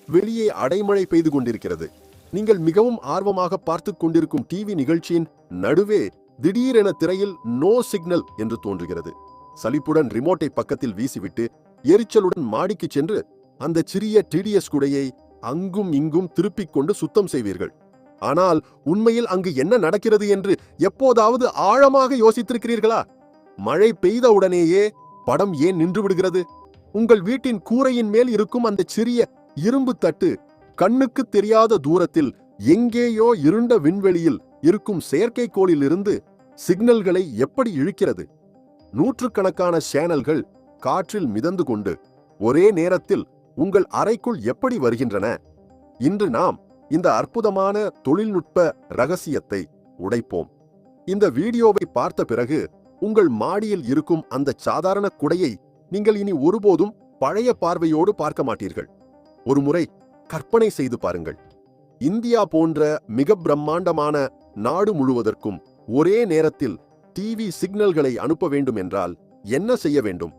வெளியே அடைமழை பெய்து கொண்டிருக்கிறது. நீங்கள் மிகவும் ஆர்வமாக பார்த்து கொண்டிருக்கும் டிவி நிகழ்ச்சியின் நடுவே திடீரென திரையில் நோ சிக்னல் என்று தோன்றுகிறது. சலிப்புடன் ரிமோட்டை பக்கத்தில் வீசிவிட்டு எரிச்சலுடன் மாடிக்கு சென்று அந்த சிறிய டிடிஎஸ் குடையை அங்கும் இங்கும் திருப்பிக் கொண்டு சுத்தம் செய்வீர்கள். ஆனால் உண்மையில் அங்கு என்ன நடக்கிறது என்று எப்போதாவது ஆழமாக யோசித்திருக்கிறீர்களா? மழை பெய்தவுடனேயே படம் ஏன் நின்று விடுகிறது? உங்கள் வீட்டின் கூரையின் மேல் இருக்கும் அந்த சிறிய இரும்பு தட்டு கண்ணுக்கு தெரியாத தூரத்தில் எங்கேயோ இருண்ட விண்வெளியில் இருக்கும் செயற்கைக்கோளிலிருந்து சிக்னல்களை எப்படி இழுக்கிறது? நூற்றுக்கணக்கான சேனல்கள் காற்றில் மிதந்து கொண்டு ஒரே நேரத்தில் உங்கள் அறைக்குள் எப்படி வருகின்றன? இன்று நாம் இந்த அற்புதமான தொழில்நுட்ப ரகசியத்தை உடைப்போம். இந்த வீடியோவை பார்த்த பிறகு உங்கள் மாடியில் இருக்கும் அந்த சாதாரண குடையை நீங்கள் இனி ஒருபோதும் பழைய பார்வையோடு பார்க்க மாட்டீர்கள். ஒருமுறை கற்பனை செய்து பாருங்கள். இந்தியா போன்ற மிக பிரம்மாண்டமான நாடு முழுவதற்கும் ஒரே நேரத்தில் டிவி சிக்னல்களை அனுப்ப வேண்டும் என்றால் என்ன செய்ய வேண்டும்?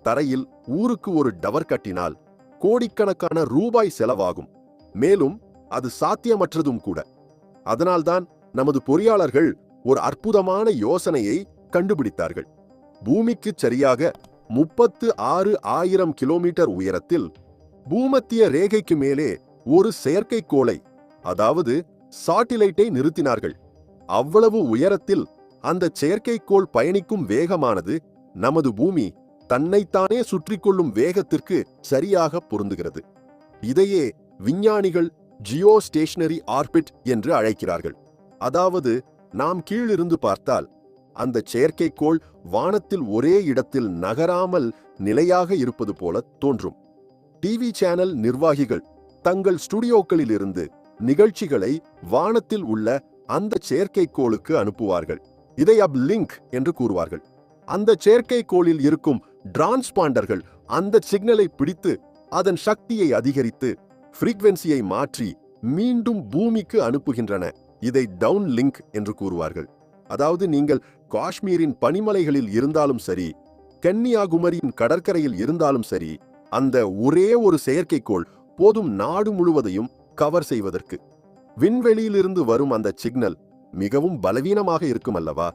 தரையில் ஊருக்கு ஒரு டவர் கட்டினால் கோடிக்கணக்கான ரூபாய் செலவாகும். மேலும் அது சாத்தியமற்றதும் கூட. அதனால்தான் நமது பொறியாளர்கள் ஒரு அற்புதமான யோசனையை கண்டுபிடித்தார்கள். பூமிக்கு சரியாக 36,000 கிலோமீட்டர் உயரத்தில் பூமத்திய ரேகைக்கு மேலே ஒரு செயற்கைக்கோளை, அதாவது சாட்டிலைட்டை நிறுத்தினார்கள். அவ்வளவு உயரத்தில் அந்த செயற்கைக்கோள் பயணிக்கும் வேகமானது நமது பூமி தன்னைத்தானே சுற்றி கொள்ளும் வேகத்திற்கு சரியாக பொருந்துகிறது. இதையே விஞ்ஞானிகள் ஜியோ ஸ்டேஷனரி ஆர்பிட் என்று அழைக்கிறார்கள். அதாவது நாம் கீழிருந்து பார்த்தால் அந்த செயற்கைக்கோள் வானத்தில் ஒரே இடத்தில் நகராமல் நிலையாக இருப்பது போல தோன்றும். டிவி சேனல் நிர்வாகிகள் தங்கள் ஸ்டுடியோக்களிலிருந்து நிகழ்ச்சிகளை வானத்தில் உள்ள அந்த செயற்கைக்கோளுக்கு அனுப்புவார்கள். இதை லிங்க் என்று கூறுவார்கள். அந்த செயற்கைக்கோளில் இருக்கும் டிரான்ஸ்பாண்டர்கள் அந்த சிக்னலை பிடித்து அதன் சக்தியை அதிகரித்து ஃப்ரீக்வென்சியை மாற்றி மீண்டும் பூமிக்கு அனுப்புகின்றன. இதை டவுன் லிங்க் என்று கூறுவார்கள். அதாவது நீங்கள் காஷ்மீரின் பனிமலைகளில் இருந்தாலும் சரி, கன்னியாகுமரியின் கடற்கரையில் இருந்தாலும் சரி, அந்த ஒரே ஒரு செயற்கைக்கோள் போதும் நாடு முழுவதையும் கவர் செய்வதற்கு. விண்வெளியிலிருந்து வரும் அந்த சிக்னல் மிகவும் பலவீனமாக இருக்கும் அல்லவா?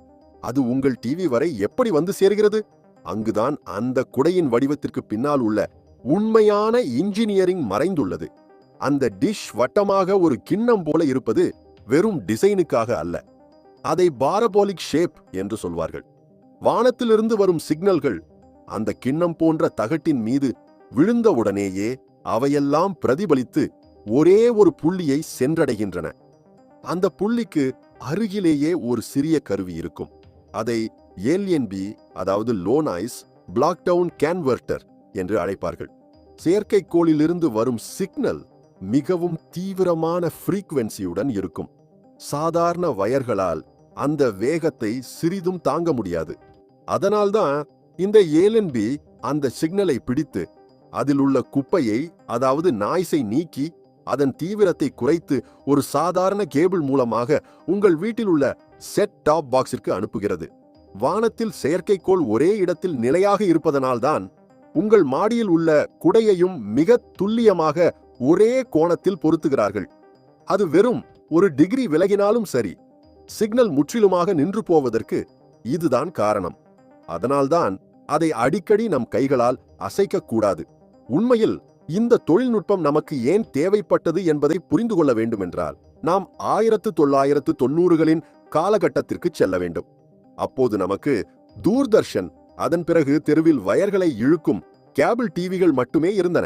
அது உங்கள் டிவி வரை எப்படி வந்து சேர்கிறது? அங்குதான் அந்த குடையின் வடிவத்திற்கு பின்னால் உள்ள உண்மையான இன்ஜினியரிங் மறைந்துள்ளது. அந்த டிஷ் வட்டமாக ஒரு கிண்ணம் போல இருப்பது வெறும் டிசைனுக்காக அல்ல. அதை பாரபோலிக் ஷேப் என்று சொல்வார்கள். வானத்திலிருந்து வரும் சிக்னல்கள் அந்த கிண்ணம் போன்ற தகட்டின் மீது விழுந்தவுடனேயே அவையெல்லாம் பிரதிபலித்து ஒரே ஒரு புள்ளியை சென்றடைகின்றன. அந்த புள்ளிக்கு அருகிலேயே ஒரு சிறிய கருவி இருக்கும். அதை ஏலியன்பி, அதாவது low noise block down converter என்று அழைப்பார்கள். செயற்கைக்கோளிலிருந்து வரும் சிக்னல் மிகவும் தீவிரமான ஃப்ரீக்வென்சியுடன் இருக்கும். சாதாரண வயர்களால் அந்த வேகத்தை சிறிதும் தாங்க முடியாது. அதனால்தான் இந்த ஏஎல்என்பி அந்த சிக்னலை பிடித்து அதில் உள்ள குப்பையை, அதாவது நாய்ஸை நீக்கி அதன் தீவிரத்தை குறைத்து ஒரு சாதாரண கேபிள் மூலமாக உங்கள் வீட்டில் உள்ள செட் டாப் பாக்ஸிற்கு அனுப்புகிறது. வானத்தில் செயற்கைக்கோள் ஒரே இடத்தில் நிலையாக இருப்பதனால்தான் உங்கள் மாடியில் உள்ள குடையையும் மிக துல்லியமாக ஒரே கோணத்தில் பொருத்துகிறார்கள். அது வெறும் 1 டிகிரி விலகினாலும் சரி, சிக்னல் முற்றிலுமாக நின்று போவதற்கு இதுதான் காரணம். அதனால்தான் அதை அடிக்கடி நம் கைகளால் அசைக்கக்கூடாது. உண்மையில் இந்த தொழில்நுட்பம் நமக்கு ஏன் தேவைப்பட்டது என்பதை புரிந்து கொள்ள வேண்டுமென்றால் நாம் 1990களின் காலகட்டத்திற்கு செல்ல வேண்டும். அப்போது நமக்கு தூர்தர்ஷன், அதன் பிறகு தெருவில் வயர்களை இழுக்கும் கேபிள் டிவிகள் மட்டுமே இருந்தன.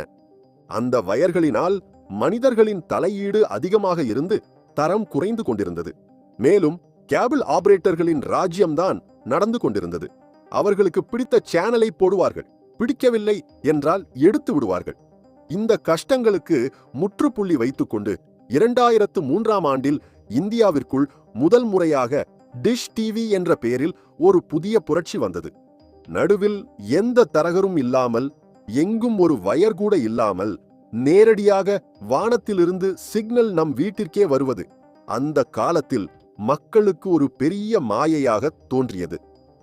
அந்த வயர்களினால் மனிதர்களின் தலையீடு அதிகமாக இருந்து தரம் குறைந்து கொண்டிருந்தது. மேலும் கேபிள் ஆபரேட்டர்களின் ராஜ்யம்தான் நடந்து கொண்டிருந்தது. அவர்களுக்கு பிடித்த சேனலை போடுவார்கள், பிடிக்கவில்லை என்றால் எடுத்து விடுவார்கள். இந்த கஷ்டங்களுக்கு முற்றுப்புள்ளி வைத்துக்கொண்டு 2003ஆம் ஆண்டில் இந்தியாவிற்குள் முதல் முறையாக டிஷ் டிவி என்ற பெயரில் ஒரு புதிய புரட்சி வந்தது. நடுவில் எந்த தரகரும் இல்லாமல், எங்கும் ஒரு வயர் கூட இல்லாமல் நேரடியாக வானத்திலிருந்து சிக்னல் நம் வீட்டிற்கே வருவது அந்த காலத்தில் மக்களுக்கு ஒரு பெரிய மாயையாக தோன்றியது.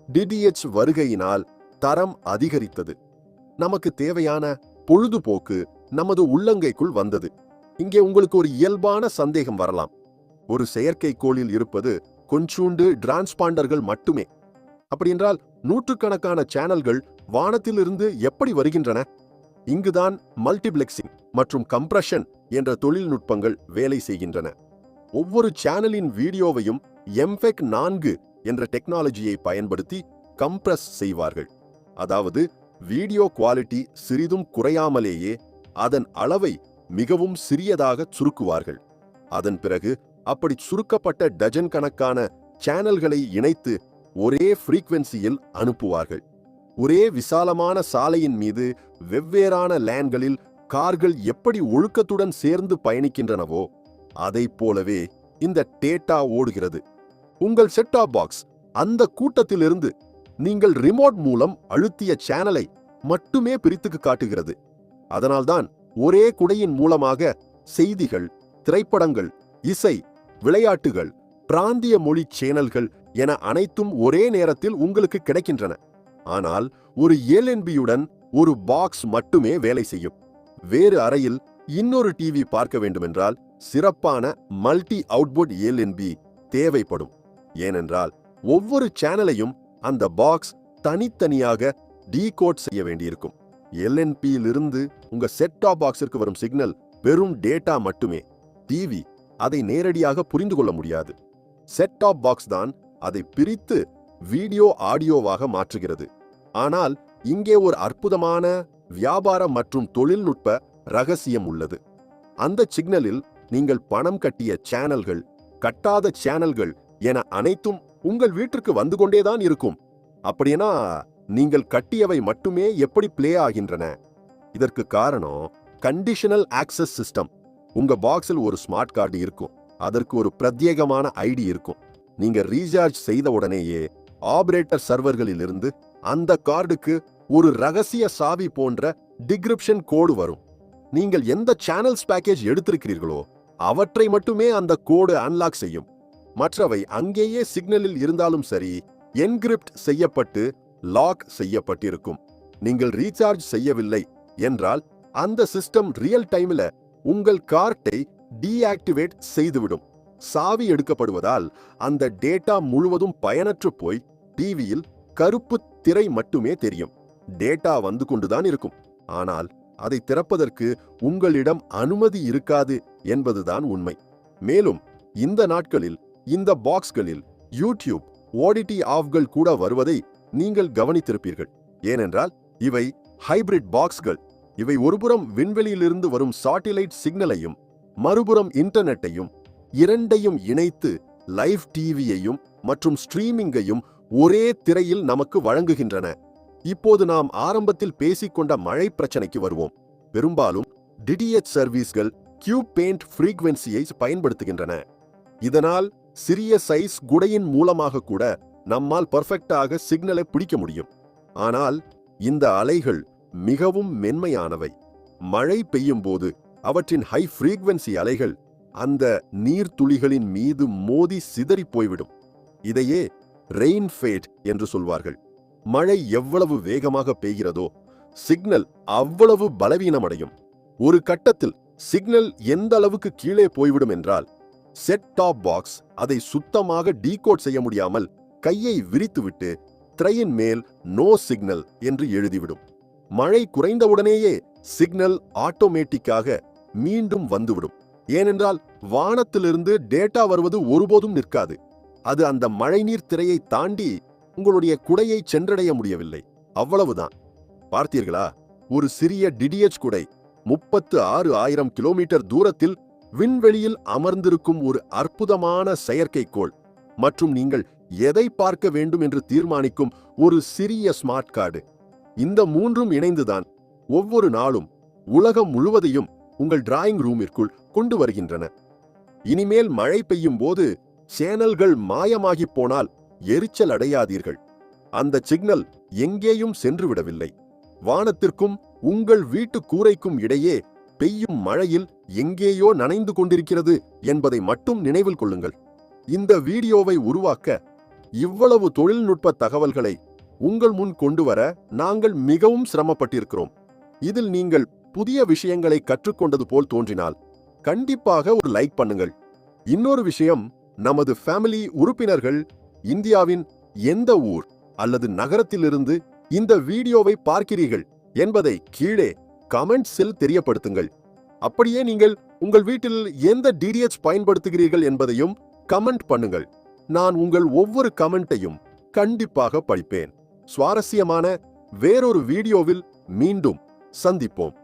டிடிஎச் வருகையினால் தரம் அதிகரித்தது. நமக்கு தேவையான பொழுதுபோக்கு, நமது உள்ளங்கைக்குள் வந்தது. இங்கே உங்களுக்கு ஒரு இயல்பான சந்தேகம் வரலாம். ஒரு செயற்கைக்கோளில் இருப்பது கொஞ்சூண்டு டிரான்ஸ்பாண்டர்கள் மட்டுமே. அப்படியென்றால் நூற்றுக்கணக்கான சேனல்கள் வானத்திலிருந்து எப்படி வருகின்றன? இங்குதான் மல்டிப்ளெக்சிங் மற்றும் கம்ப்ரஷன் என்ற தொழில்நுட்பங்கள் வேலை செய்கின்றன. ஒவ்வொரு சேனலின் வீடியோவையும் எம்பெக் 4 என்ற டெக்னாலஜியை பயன்படுத்தி கம்ப்ரஸ் செய்வார்கள். அதாவது வீடியோ குவாலிட்டி சிறிதும் குறையாமலேயே அதன் அளவை மிகவும் சிறியதாக சுருக்குவார்கள். அதன் பிறகு அப்படி சுருக்கப்பட்ட டஜன் கணக்கான சேனல்களை இணைத்து ஒரே ஃப்ரீக்வென்சியில் அனுப்புவார்கள். ஒரே விசாலமான சாலையின் மீது வெவ்வேறான லேன்களில் கார்கள் எப்படி ஒழுக்கத்துடன் சேர்ந்து பயணிக்கின்றனவோ அதைப் போலவே இந்த டேட்டா ஓடுகிறது. உங்கள் செட்டாப் பாக்ஸ் அந்த கூட்டத்திலிருந்து நீங்கள் ரிமோட் மூலம் அழுத்திய சேனலை மட்டுமே பிரித்துக்கு காட்டுகிறது. அதனால்தான் ஒரே குடையின் மூலமாக செய்திகள், திரைப்படங்கள், இசை, விளையாட்டுகள், பிராந்திய மொழி சேனல்கள் என அனைத்தும் ஒரே நேரத்தில் உங்களுக்கு கிடைக்கின்றன. ஆனால் ஒரு LNB-யுடன் ஒரு பாக்ஸ் மட்டுமே வேலை செய்யும். வேறு அறையில் இன்னொரு டிவி பார்க்க வேண்டுமென்றால் சிறப்பான மல்டி அவுட்புட் LNB தேவைப்படும். ஏனென்றால் ஒவ்வொரு சேனலையும் அந்த பாக்ஸ் தனித்தனியாக டீகோட் செய்ய வேண்டியிருக்கும். LNP-யிலிருந்து உங்க செட்டாப் பாக்ஸிற்கு வரும் சிக்னல் வெறும் டேட்டா மட்டுமே. டிவி அதை நேரடியாக புரிந்து கொள்ள முடியாது. செட்டாப் பாக்ஸ் தான் அதை பிரித்து வீடியோ ஆடியோவாக மாற்றுகிறது. ஆனால் இங்கே ஒரு அற்புதமான வியாபார மற்றும் தொழில்நுட்ப ரகசியம் உள்ளது. அந்த சிக்னலில் நீங்கள் பணம் கட்டிய சேனல்கள், கட்டாத சேனல்கள் என அனைத்தும் உங்கள் வீட்டிற்கு வந்து கொண்டேதான் இருக்கும். அப்படினா நீங்கள் கட்டியவை மட்டுமே எப்படி பிளே ஆகின்றன? இதற்கு காரணம் கண்டிஷனல் ஆக்சஸ் சிஸ்டம். உங்க பாக்ஸில் ஒரு ஸ்மார்ட் கார்டு இருக்கும். அதற்கு ஒரு பிரத்யேகமான ஐடி இருக்கும். நீங்க ரீசார்ஜ் செய்த உடனேயே ஆபரேட்டர் சர்வர்களில் இருந்து அந்த கார்டுக்கு ஒரு ரகசிய சாவி போன்ற டிகிரிப்ஷன் கோடு வரும். நீங்கள் எந்த சேனல்ஸ் பேக்கேஜ் எடுத்திருக்கிறீர்களோ அவற்றை மட்டுமே அந்த கோடு அன்லாக் செய்யும். மற்றவை அங்கேயே சிக்னலில் இருந்தாலும் சரி என்கிரிப்ட் செய்யப்பட்டு லாக் செய்யப்பட்டிருக்கும். நீங்கள் ரீசார்ஜ் செய்யவில்லை என்றால் அந்த சிஸ்டம் ரியல் டைம்ல உங்கள் கார்டை டீஆக்டிவேட் செய்துவிடும். சாவி எடுக்கப்படுவதால் அந்த டேட்டா முழுவதும் பயனற்று போய் டிவியில் கருப்பு திரை மட்டுமே தெரியும். டேட்டா வந்து கொண்டுதான் இருக்கும். ஆனால் அதை திறப்பதற்கு உங்களிடம் அனுமதி இருக்காது என்பதுதான் உண்மை. மேலும் இந்த நாட்களில் இந்த பாக்ஸ்களில் யூடியூப் ஓடிடி ஆஃப்கள் கூட வருவதை நீங்கள் கவனித்திருப்பீர்கள். ஏனென்றால் இவை ஹைபிரிட் பாக்ஸ்கள். இவை ஒருபுறம் விண்வெளியிலிருந்து வரும் சாட்டிலைட் சிக்னலையும் மறுபுறம் இன்டர்நெட்டையும் இரண்டையும் இணைத்து லைவ் டிவியையும் மற்றும் ஸ்ட்ரீமிங்கையும் ஒரே திரையில் நமக்கு வழங்குகின்றன. இப்போது நாம் ஆரம்பத்தில் பேசிக்கொண்ட மழை பிரச்சனைக்கு வருவோம். பெரும்பாலும் டிடிஎச் சர்வீஸ்கள் கியூப் பெயிண்ட் ஃப்ரீக்வென்சியை பயன்படுத்துகின்றன. இதனால் சிறிய சைஸ் குடையின் மூலமாக கூட நம்மால் பர்ஃபெக்டாக சிக்னலை பிடிக்க முடியும். ஆனால் இந்த அலைகள் மிகவும் மென்மையானவை. மழை பெய்யும் போது அவற்றின் ஹை ஃப்ரீக்வென்சி அலைகள் அந்த நீர்த்துளிகளின் மீது மோதி சிதறி போய்விடும். இதையே ரெயின் ஃபேட் என்று சொல்வார்கள். மழை எவ்வளவு வேகமாக பெய்கிறதோ சிக்னல் அவ்வளவு பலவீனமடையும். ஒரு கட்டத்தில் சிக்னல் எந்த அளவுக்கு கீழே போய்விடும் என்றால் செட் டாப் பாக்ஸ் அதை சுத்தமாக டீகோட் செய்ய முடியாமல் கையை விரித்துவிட்டு திரையின் மேல் நோ சிக்னல் என்று எழுதிவிடும். மழை குறைந்தவுடனேயே சிக்னல் ஆட்டோமேட்டிக்காக மீண்டும் வந்துவிடும். ஏனென்றால் வானத்திலிருந்து டேட்டா வருவது ஒருபோதும் நிற்காது. அது அந்த மழைநீர் திரையை தாண்டி உங்களுடைய குடையை சென்றடைய முடியவில்லை. அவ்வளவுதான். பார்த்தீர்களா? ஒரு சிறிய டிடிஎச் குடை 36,000 கிலோமீட்டர் தூரத்தில் விண்வெளியில் அமர்ந்திருக்கும் ஒரு அற்புதமான செயற்கைக்கோள் மற்றும் நீங்கள் எதை பார்க்க வேண்டும் என்று தீர்மானிக்கும் ஒரு சிறிய ஸ்மார்ட் கார்டு. இந்த மூன்றும் இணைந்துதான் ஒவ்வொரு நாளும் உலகம் முழுவதையும் உங்கள் டிராயிங் ரூமிற்குள் கொண்டு வருகின்றன. இனிமேல் மழை பெய்யும் போது சேனல்கள் மாயமாகி போனால் எரிச்சல் அடையாதீர்கள். அந்த சிக்னல் எங்கேயும் சென்று விடவில்லை. வானத்திற்கும் உங்கள் வீட்டு கூரைக்கும் இடையே பெய்யும் மழையில் எங்கேயோ நனைந்து கொண்டிருக்கிறது என்பதை மட்டும் நினைவில் கொள்ளுங்கள். இந்த வீடியோவை உருவாக்க இவ்வளவு தொழில்நுட்ப தகவல்களை உங்கள் முன் கொண்டு வர நாங்கள் மிகவும் சிரமப்பட்டிருக்கிறோம். இதில் நீங்கள் புதிய விஷயங்களை கற்றுக்கொண்டது போல் தோன்றினால் கண்டிப்பாக ஒரு லைக் பண்ணுங்கள். இன்னொரு விஷயம், நமது ஃபேமிலி உறுப்பினர்கள் இந்தியாவின் எந்த ஊர் அல்லது நகரத்திலிருந்து இந்த வீடியோவை பார்க்கிறீர்கள் என்பதை கீழே கமெண்ட்ஸில் தெரியப்படுத்துங்கள். அப்படியே நீங்கள் உங்கள் வீட்டில் எந்த டிடிஎச் பயன்படுத்துகிறீர்கள் என்பதையும் கமெண்ட் பண்ணுங்கள். நான் உங்கள் ஒவ்வொரு கமெண்ட்டையும் கண்டிப்பாக படிப்பேன். சுவாரஸ்யமான வேறொரு வீடியோவில் மீண்டும் சந்திப்போம்.